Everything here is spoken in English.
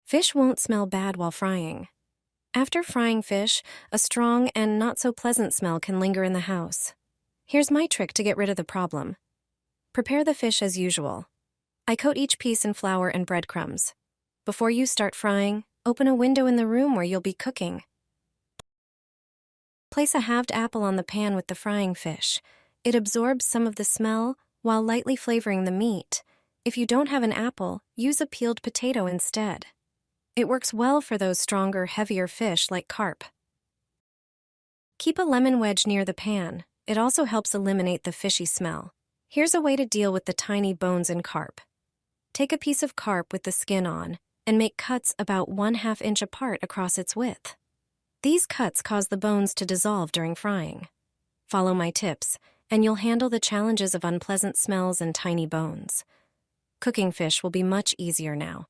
Fish won't smell bad while frying. After frying fish, a strong and not so pleasant smell can linger in the house. Here's my trick to get rid of the problem. Prepare the fish as usual. I coat each piece in flour and breadcrumbs. Before you start frying, open a window in the room where you'll be cooking. Place a halved apple on the pan with the frying fish. It absorbs some of the smell while lightly flavoring the meat. If you don't have an apple, use a peeled potato instead. It works well for those stronger, heavier fish like carp. Keep a lemon wedge near the pan. It also helps eliminate the fishy smell. Here's a way to deal with the tiny bones in carp. Take a piece of carp with the skin on and make cuts about 1/2 inch apart across its width. These cuts cause the bones to dissolve during frying. Follow my tips, and you'll handle the challenges of unpleasant smells and tiny bones. Cooking fish will be much easier now.